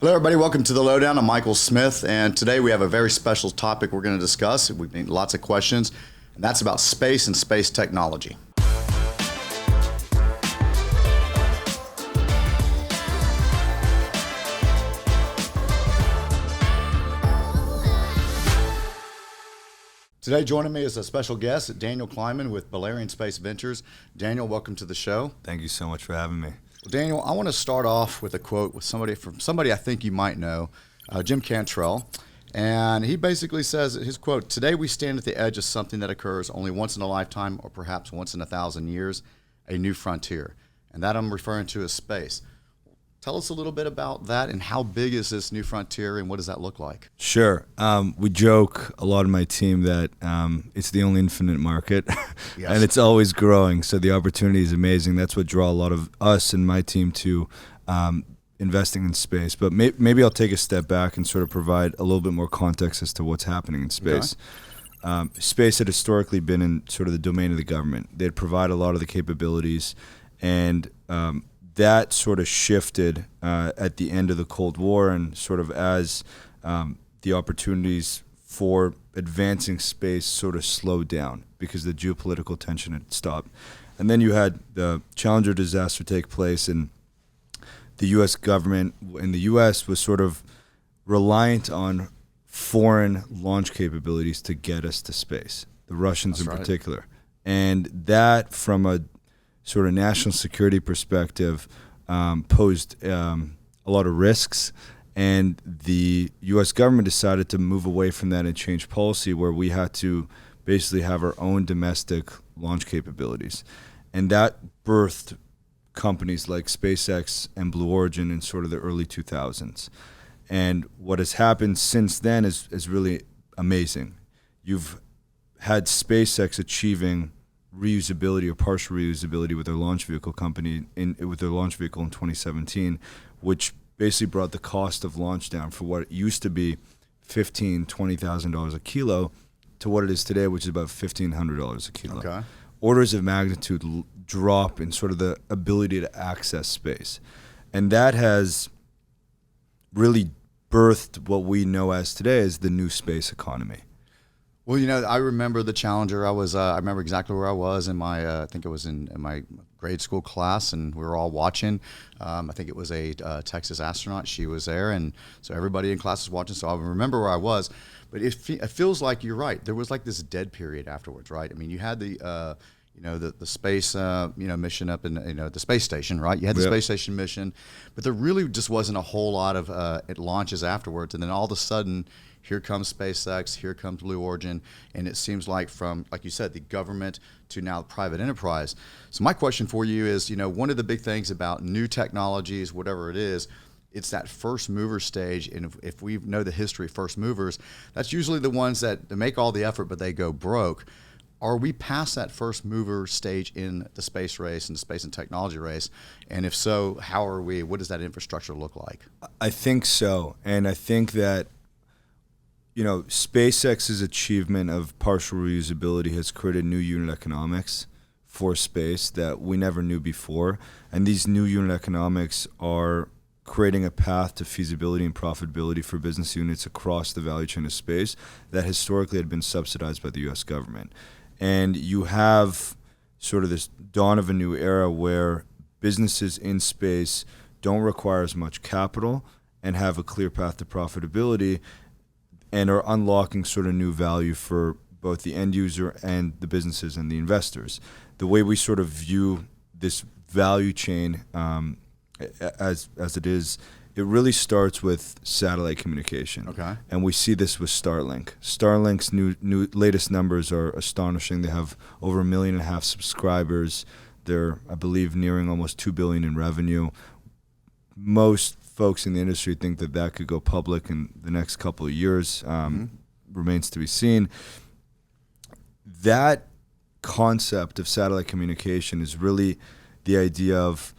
Hello, everybody. Welcome to the Lowdown. I'm Michael Smith, and today we have a very special topic we're going to discuss. We've made lots of questions, and that's about space and space technology. Today, joining me is a special guest, Daniel Kleinmann with Balerion Space Ventures. Daniel, welcome to the show. Thank you so much for having me. Daniel, I want to start off with a quote with somebody I think you might know, Jim Cantrell. And he basically says, his quote, "Today we stand at the edge of something that occurs only once in a lifetime or perhaps once in 1,000 years, a new frontier." And that I'm referring to as space. Tell us a little bit about that and how big is this new frontier and what does that look like? Sure. We joke a lot in my team that it's the only infinite market Yes. and it's always growing. So the opportunity is amazing. That's what draw a lot of us and my team to investing in space. But maybe I'll take a step back and sort of provide a little bit more context as to what's happening in space. Okay. Space had historically been in sort of the domain of the government. They'd provide a lot of the capabilities, and that sort of shifted at the end of the Cold War, and sort of as the opportunities for advancing space sort of slowed down because the geopolitical tension had stopped. And then you had the Challenger disaster take place, and the U.S. government in the U.S. was sort of reliant on foreign launch capabilities to get us to space, the Russians in particular. And that, from a sort of national security perspective, posed a lot of risks, and the U.S. government decided to move away from that and change policy, where we had to basically have our own domestic launch capabilities. And that birthed companies like SpaceX and Blue Origin in sort of the early 2000s. And what has happened since then is really amazing. You've had SpaceX achieving reusability or partial reusability with their launch vehicle company with their launch vehicle in 2017, which basically brought the cost of launch down for what it used to be $20,000 a kilo to what it is today, which is about $1,500 a kilo. Okay. Orders of magnitude drop in sort of the ability to access space, and that has really birthed what we know as today as the new space economy. Well, you know, I remember the Challenger. I remember exactly where I was in my, I think it was in my grade school class, and we were all watching. I think it was a Texas astronaut. She was there, and so everybody in class was watching. So I remember where I was, but it feels like you're right. There was like this dead period afterwards, right? I mean, you had the space, mission up in, the space station, right? You had the space station mission, but there really just wasn't a whole lot of launches afterwards. And then all of a sudden, here comes SpaceX, here comes Blue Origin, and it seems like from, like you said, the government to now private enterprise. So my question for you is, one of the big things about new technologies, whatever it is, it's that first mover stage. And if we know the history of first movers, that's usually the ones that make all the effort, but they go broke. Are we past that first mover stage in the space race and the space and technology race? And if so, how are we? What does that infrastructure look like? I think so. And I think that, SpaceX's achievement of partial reusability has created new unit economics for space that we never knew before. And these new unit economics are creating a path to feasibility and profitability for business units across the value chain of space that historically had been subsidized by the U.S. government. And you have sort of this dawn of a new era where businesses in space don't require as much capital and have a clear path to profitability and are unlocking sort of new value for both the end user and the businesses and the investors. The way we sort of view this value chain as it is, it really starts with satellite communication. Okay. And we see this with Starlink. Starlink's new latest numbers are astonishing. They have over 1.5 million subscribers. They're, I believe, nearing almost $2 billion in revenue. Most folks in the industry think that could go public in the next couple of years. Remains to be seen. That concept of satellite communication is really the idea of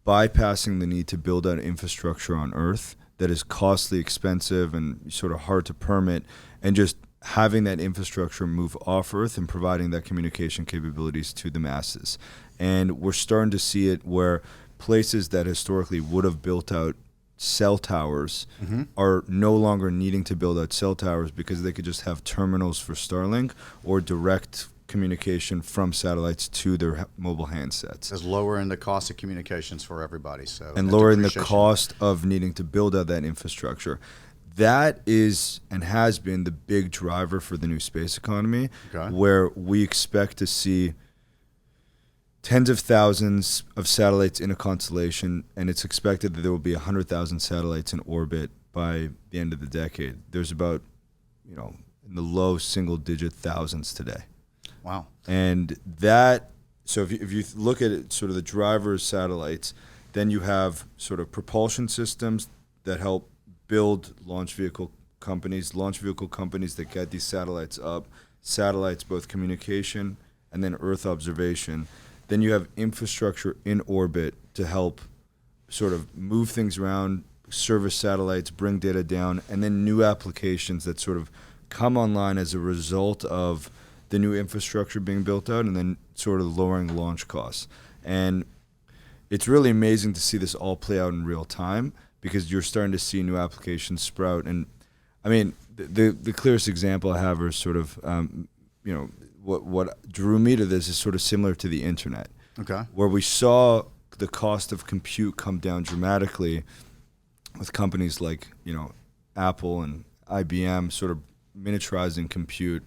bypassing the need to build out infrastructure on Earth that is costly, expensive, and sort of hard to permit, and just having that infrastructure move off Earth and providing that communication capabilities to the masses. And we're starting to see it where places that historically would have built out cell towers are no longer needing to build out cell towers because they could just have terminals for Starlink or direct communication from satellites to their mobile handsets. It's lowering the cost of communications for everybody. So and lowering the cost of needing to build out that infrastructure. That is and has been the big driver for the new space economy, where we expect to see tens of thousands of satellites in a constellation, and it's expected that there will be 100,000 satellites in orbit by the end of the decade. There's about, in the low single-digit thousands today. Wow. And that, so if you look at it, sort of the driver of satellites, then you have sort of propulsion systems that help build launch vehicle companies that get these satellites up, satellites, both communication and then Earth observation. Then you have infrastructure in orbit to help sort of move things around, service satellites, bring data down, and then new applications that sort of come online as a result of the new infrastructure being built out and then sort of lowering launch costs. And it's really amazing to see this all play out in real time because you're starting to see new applications sprout. And I mean, the clearest example I have is sort of, what drew me to this is sort of similar to the internet, where we saw the cost of compute come down dramatically with companies like Apple and IBM sort of miniaturizing compute.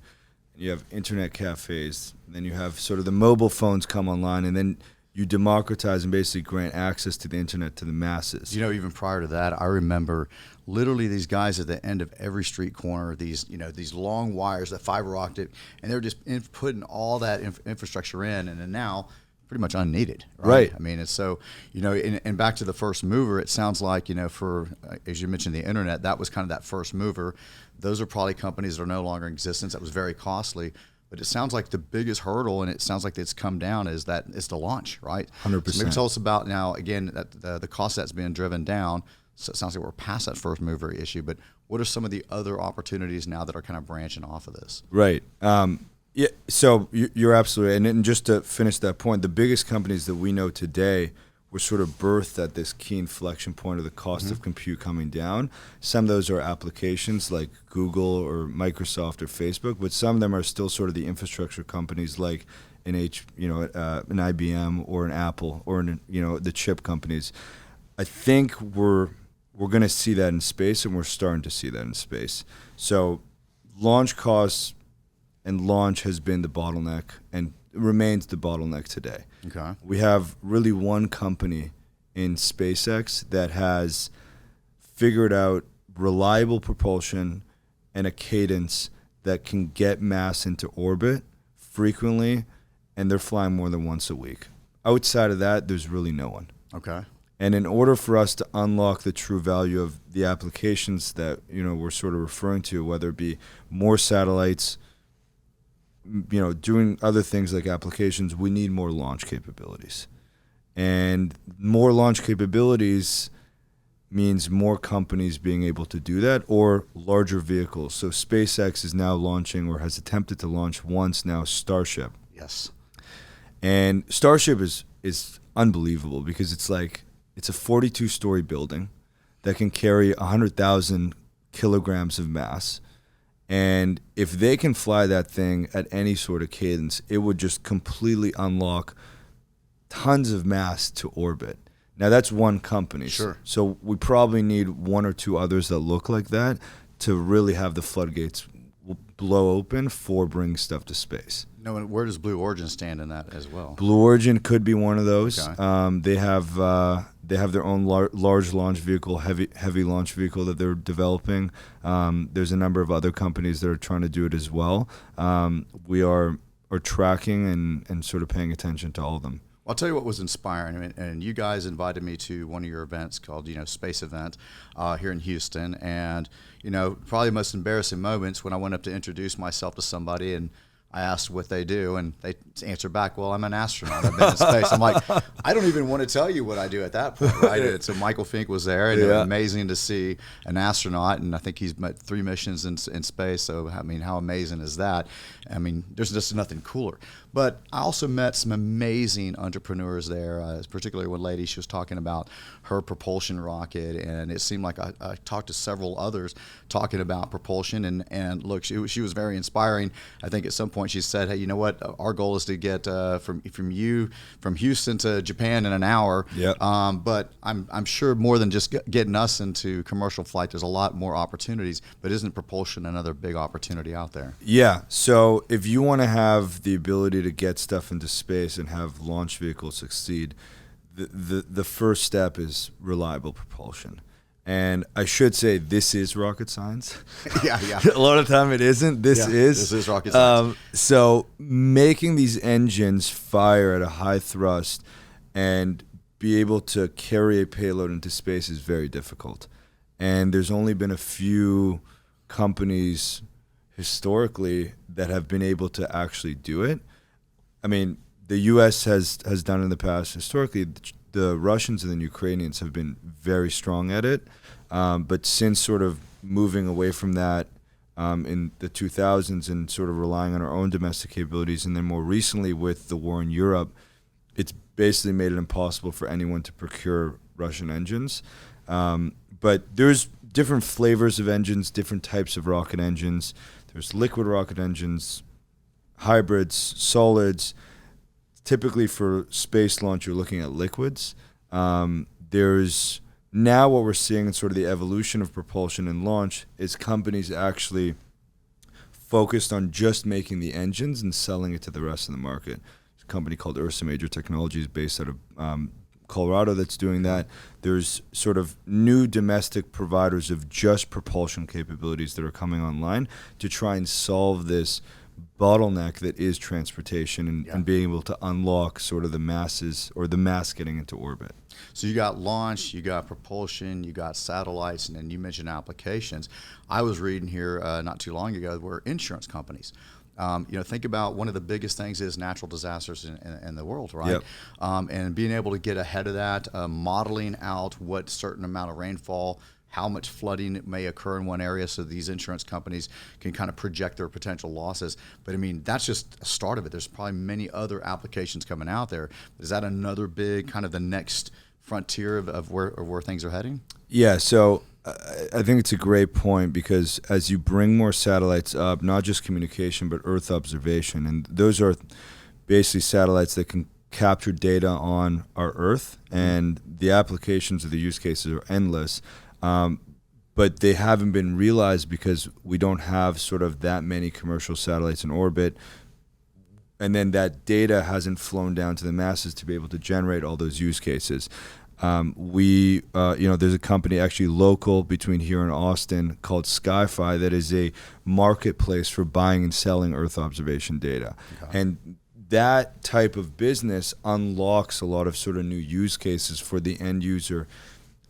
You have internet cafes, and then you have sort of the mobile phones come online, and then you democratize and basically grant access to the internet to the masses. Even prior to that, I remember literally these guys at the end of every street corner, these long wires, that fiber optic, and they were just putting all that infrastructure in, and then now pretty much unneeded. Right. I mean, it's so, and back to the first mover, it sounds like, for, as you mentioned, the internet, that was kind of that first mover. Those are probably companies that are no longer in existence. That was very costly. But it sounds like the biggest hurdle, and it sounds like it's come down, is the launch, right? 100%. So maybe tell us about now, again, that the cost that's being driven down. So it sounds like we're past that first mover issue, but what are some of the other opportunities now that are kind of branching off of this? Right. Yeah. So you're absolutely right. And just to finish that point, the biggest companies that we know today were sort of birthed at this key inflection point of the cost of compute coming down. Some of those are applications like Google or Microsoft or Facebook, but some of them are still sort of the infrastructure companies like an IBM or an Apple or the chip companies. I think we're going to see that in space, and we're starting to see that in space. So launch costs and launch has been the bottleneck and remains the bottleneck today. Okay. We have really one company in SpaceX that has figured out reliable propulsion and a cadence that can get mass into orbit frequently, and they're flying more than once a week. Outside of that, there's really no one. Okay. And in order for us to unlock the true value of the applications that we're sort of referring to, whether it be more satellites, doing other things like applications, we need more launch capabilities. And more launch capabilities means more companies being able to do that, or larger vehicles. So SpaceX is now launching, or has attempted to launch once now, Starship. Yes. And Starship is unbelievable because it's a 42-story building that can carry 100,000 kilograms of mass. And if they can fly that thing at any sort of cadence, it would just completely unlock tons of mass to orbit. Now, that's one company. Sure. So we probably need one or two others that look like that to really have the floodgates blow open for bringing stuff to space. No, and where does Blue Origin stand in that as well? Blue Origin could be one of those. Okay. They have their own large launch vehicle, heavy launch vehicle that they're developing. There's a number of other companies that are trying to do it as well. We are tracking and sort of paying attention to all of them. Well, I'll tell you what was inspiring, and you guys invited me to one of your events called, Space Event here in Houston, and, probably the most embarrassing moments when I went up to introduce myself to somebody, and I asked what they do, and they answered back, well, I'm an astronaut. I've been in space. I'm like, I don't even want to tell you what I do at that point, right? And so Michael Fink was there, and it was amazing to see an astronaut, and I think he's met 3 missions in space, so, I mean, how amazing is that? I mean, there's just nothing cooler. But I also met some amazing entrepreneurs there, particularly one lady, she was talking about her propulsion rocket, and it seemed like I talked to several others talking about propulsion, and look, she was very inspiring. I think at some point she said, hey, you know what, our goal is to get from Houston to Japan in an hour. Yep. But I'm sure more than just getting us into commercial flight, there's a lot more opportunities, but isn't propulsion another big opportunity out there? Yeah, so if you want to have the ability to get stuff into space and have launch vehicles succeed, the first step is reliable propulsion. And I should say this is rocket science. Yeah. A lot of time it isn't. This is rocket science. So making these engines fire at a high thrust and be able to carry a payload into space is very difficult. And there's only been a few companies historically that have been able to actually do it. I mean, the U.S. has done it in the past. Historically, the Russians and the Ukrainians have been very strong at it. But since sort of moving away from that in the 2000s and sort of relying on our own domestic capabilities, and then more recently with the war in Europe, it's basically made it impossible for anyone to procure Russian engines. But there's different flavors of engines, different types of rocket engines. There's liquid rocket engines, hybrids, solids. Typically for space launch, you're looking at liquids. There's now what we're seeing in sort of the evolution of propulsion and launch is companies actually focused on just making the engines and selling it to the rest of the market. There's a company called Ursa Major Technologies based out of Colorado that's doing that. There's sort of new domestic providers of just propulsion capabilities that are coming online to try and solve this bottleneck that is transportation and being able to unlock sort of the masses or the mass getting into orbit. So you got launch, you got propulsion, you got satellites, and then you mentioned applications. I was reading here not too long ago where insurance companies, think about one of the biggest things is natural disasters in the world, right? Yep. And being able to get ahead of that, modeling out what certain amount of rainfall, how much flooding may occur in one area so these insurance companies can kind of project their potential losses. But I mean, that's just a start of it. There's probably many other applications coming out there. Is that another big kind of the next frontier of where things are heading? Yeah, so I think it's a great point because as you bring more satellites up, not just communication, but Earth observation, and those are basically satellites that can capture data on our Earth, and the applications of the use cases are endless. But they haven't been realized because we don't have sort of that many commercial satellites in orbit. And then that data hasn't flown down to the masses to be able to generate all those use cases. There's a company actually local between here and Austin called Skyfi that is a marketplace for buying and selling Earth observation data. Okay. And that type of business unlocks a lot of sort of new use cases for the end user.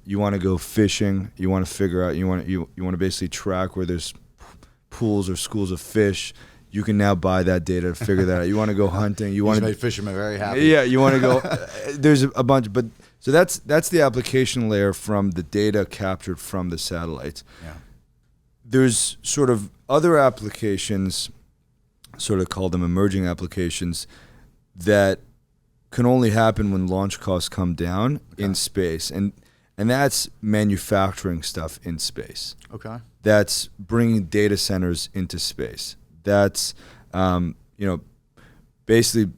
You want to go fishing. You want to figure out. You want to basically track where there's pools or schools of fish. You can now buy that data to figure that out. You want to go hunting. You want to make fishermen very happy. Yeah, you want to go. There's a bunch, but so that's the application layer from the data captured from the satellites. Yeah. There's sort of other applications, sort of call them emerging applications, that can only happen when launch costs come down in space, and that's manufacturing stuff in space. Okay. That's bringing data centers into space. That's, basically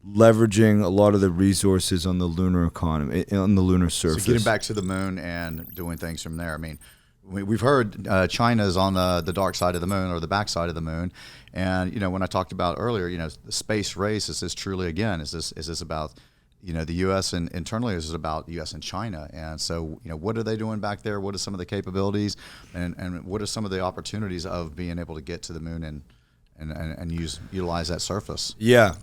leveraging a lot of the resources on the lunar economy, on the lunar surface. So getting back to the moon and doing things from there. I mean, we've heard China's on the dark side of the moon or the back side of the moon. And, when I talked about earlier, the space race, is this truly, again, is this about the U.S. and internally, is it about U.S. and China? And so, what are they doing back there? What are some of the capabilities, and what are some of the opportunities of being able to get to the moon and utilize that surface? Yeah,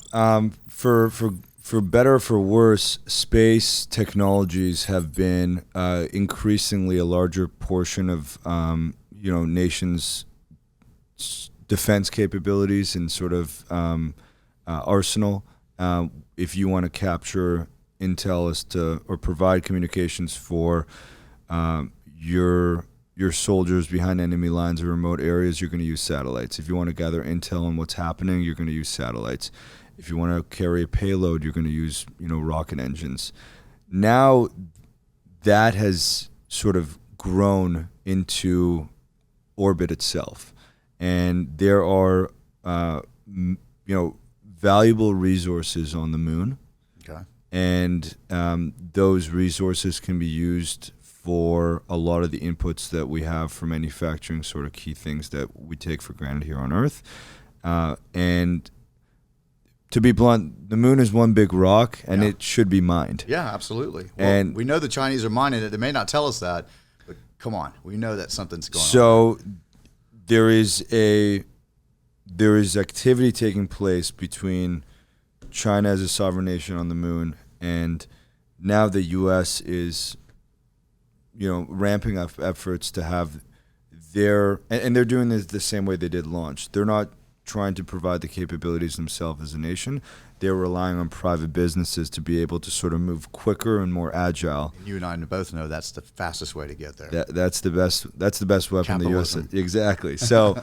for better or for worse, space technologies have been increasingly a larger portion of nations' defense capabilities and sort of arsenal. If you want to capture intel as to or provide communications for your soldiers behind enemy lines or remote areas, you're going to use satellites. If you want to gather intel on what's happening, you're going to use satellites. If you want to carry a payload, you're going to use, rocket engines. Now that has sort of grown into orbit itself, and there are, valuable resources on the moon. Okay. And those resources can be used for a lot of the inputs that we have for manufacturing sort of key things that we take for granted here on Earth. And to be blunt, the moon is one big rock, and it should be mined. Yeah, absolutely. Well, and we know the Chinese are mining it. They may not tell us that, but come on, we know that something's going on. So there is activity taking place between China as a sovereign nation on the moon, and now the U.S. is, ramping up efforts to have and they're doing this the same way they did launch. They're not trying to provide the capabilities themselves as a nation. They're relying on private businesses to be able to sort of move quicker and more agile. And you and I both know that's the fastest way to get there. That's the best weapon Capitalism. the U.S. Exactly. So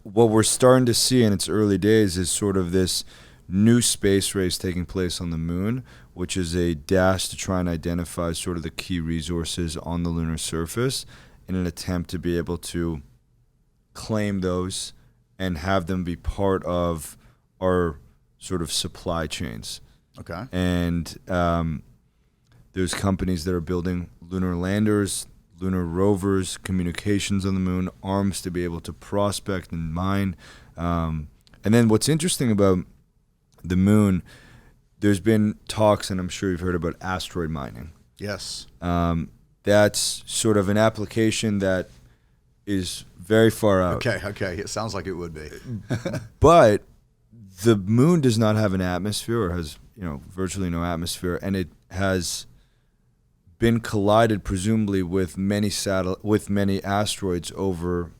what we're starting to see in its early days is sort of this new space race taking place on the moon, which is a dash to try and identify sort of the key resources on the lunar surface in an attempt to be able to claim those and have them be part of our sort of supply chains. Okay. And there's companies that are building lunar landers, lunar rovers, communications on the moon, arms to be able to prospect and mine. And then what's interesting about the moon, there's been talks, and I'm sure you've heard about asteroid mining. Yes. That's sort of an application that is very far out. Okay. It sounds like it would be. But the moon does not have an atmosphere, or has, virtually no atmosphere, and it has been collided presumably with many asteroids over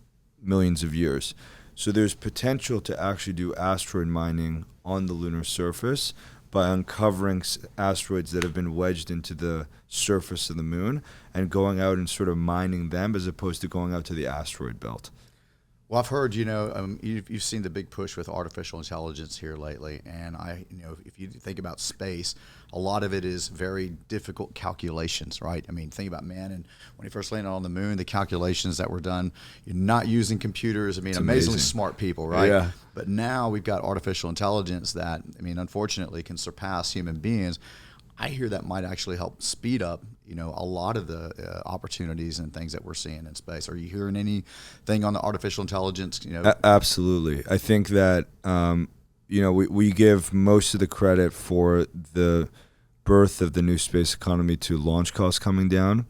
millions of years. So there's potential to actually do asteroid mining on the lunar surface by uncovering asteroids that have been wedged into the surface of the moon and going out and sort of mining them as opposed to going out to the asteroid belt. Well, I've heard, you've seen the big push with artificial intelligence here lately, and if you think about space, a lot of it is very difficult calculations, right? I mean, think about man, and when he first landed on the moon, the calculations that were done, you're not using computers. I mean, amazingly smart people, right? Yeah. But now we've got artificial intelligence that, unfortunately, can surpass human beings. I hear that might actually help speed up, a lot of the opportunities and things that we're seeing in space. Are you hearing anything on the artificial intelligence? Absolutely. I think that we give most of the credit for the birth of the new space economy to launch costs coming down.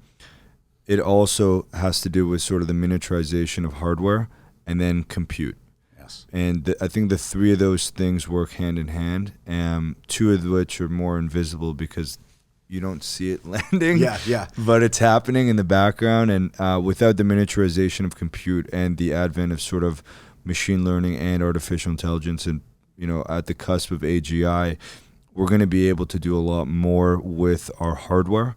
It also has to do with sort of the miniaturization of hardware and then compute. Yes. And I think the three of those things work hand in hand, and two of which are more invisible because you don't see it landing. Yeah. But it's happening in the background, and without the miniaturization of compute and the advent of sort of machine learning and artificial intelligence, and at the cusp of AGI, we're going to be able to do a lot more with our hardware,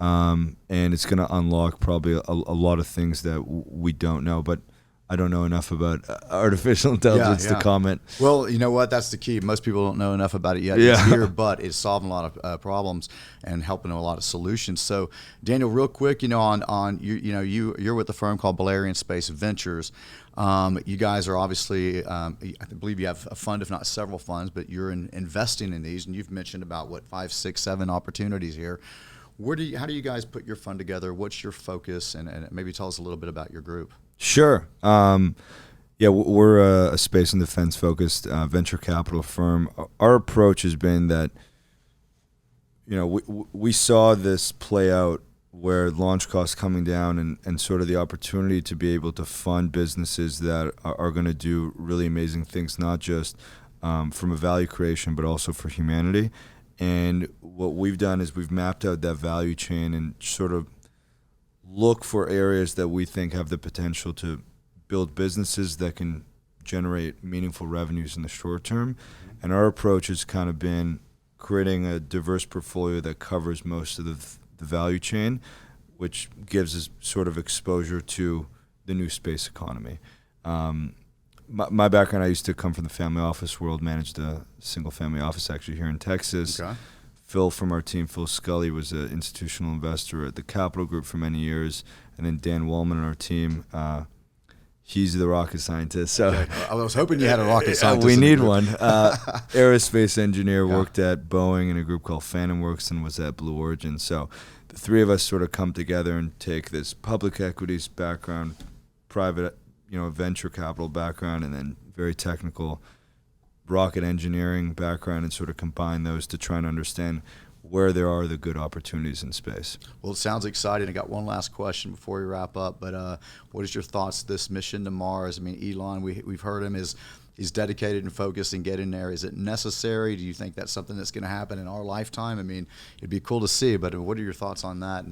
and it's going to unlock probably a lot of things that we don't know. But I don't know enough about artificial intelligence to comment. Well, you know what? That's the key. Most people don't know enough about it yet. Yeah. It's here, but it's solving a lot of problems and helping a lot of solutions. So, Daniel, real quick, on you're with a firm called Balerion Space Ventures. You guys are obviously, I believe you have a fund, if not several funds, but you're investing in these, and you've mentioned about 5, 6, 7 opportunities here. How do you guys put your fund together? What's your focus, and maybe tell us a little bit about your group. Sure. We're a space and defense focused venture capital firm. Our approach has been that, we saw this play out where launch costs coming down and sort of the opportunity to be able to fund businesses that are going to do really amazing things, not just from a value creation, but also for humanity. And what we've done is we've mapped out that value chain and sort of look for areas that we think have the potential to build businesses that can generate meaningful revenues in the short term. And our approach has kind of been creating a diverse portfolio that covers most of the value chain, which gives us sort of exposure to the new space economy. My background, I used to come from the family office world, managed a single family office actually here in Texas. Okay. Phil from our team, Phil Scully, was an institutional investor at the Capital Group for many years. And then Dan Wallman on our team, he's the rocket scientist. So I was hoping you had a rocket scientist. we in the need group. one. Aerospace engineer, worked at Boeing in a group called Phantom Works and was at Blue Origin. So the three of us sort of come together and take this public equities background, private, venture capital background, and then very technical rocket engineering background, and sort of combine those to try and understand where there are the good opportunities in space. Well, it sounds exciting. I got one last question before we wrap up, but what is your thoughts this mission to Mars? I mean, Elon, we've heard him, he's dedicated and focused in getting there. Is it necessary? Do you think that's something that's going to happen in our lifetime? I mean, it'd be cool to see, but what are your thoughts on that?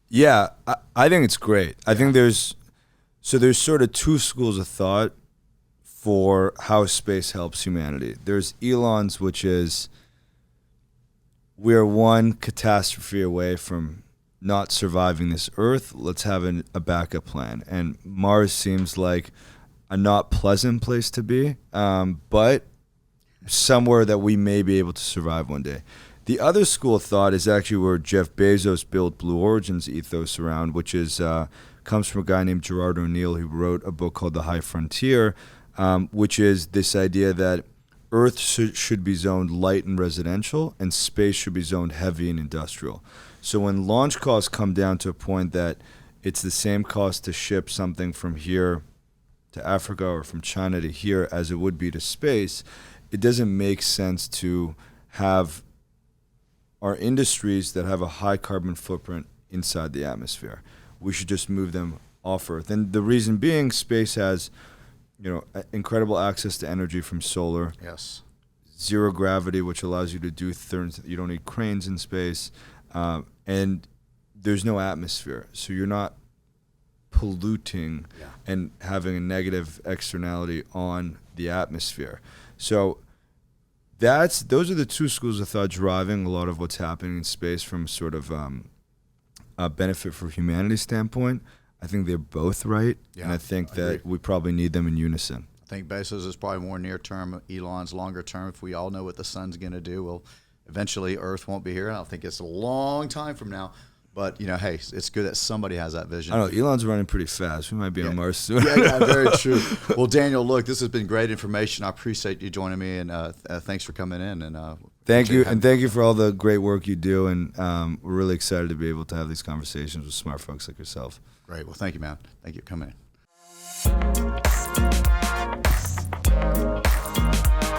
Yeah, I think it's great. I think there's sort of two schools of thought for how space helps humanity. There's Elon's, which is we're one catastrophe away from not surviving this Earth. Let's have a backup plan. And Mars seems like a not pleasant place to be, but somewhere that we may be able to survive one day. The other school of thought is actually where Jeff Bezos built Blue Origin's ethos around, which is comes from a guy named Gerard O'Neill who wrote a book called The High Frontier, which is this idea that Earth should be zoned light and residential, and space should be zoned heavy and industrial. So when launch costs come down to a point that it's the same cost to ship something from here to Africa or from China to here as it would be to space, it doesn't make sense to have our industries that have a high carbon footprint inside the atmosphere. We should just move them off Earth. And the reason being, space has incredible access to energy from solar. Yes. Zero gravity, which allows you to do things. You don't need cranes in space. And there's no atmosphere. So you're not polluting and having a negative externality on the atmosphere. So those are the two schools of thought driving a lot of what's happening in space from sort of a benefit for humanity standpoint. I think they're both right, and I think that we probably need them in unison. I think Bezos is probably more near term. Elon's longer term. If we all know what the sun's going to do, well, eventually Earth won't be here. I don't think it's a long time from now. But, hey, it's good that somebody has that vision. I don't know. Elon's running pretty fast. We might be on Mars soon. Yeah, very true. Well, Daniel, look, this has been great information. I appreciate you joining me, and thanks for coming in. And thank you, and thank you for all the great work you do. And we're really excited to be able to have these conversations with smart folks like yourself. Great. Well, thank you, man. Thank you for coming in.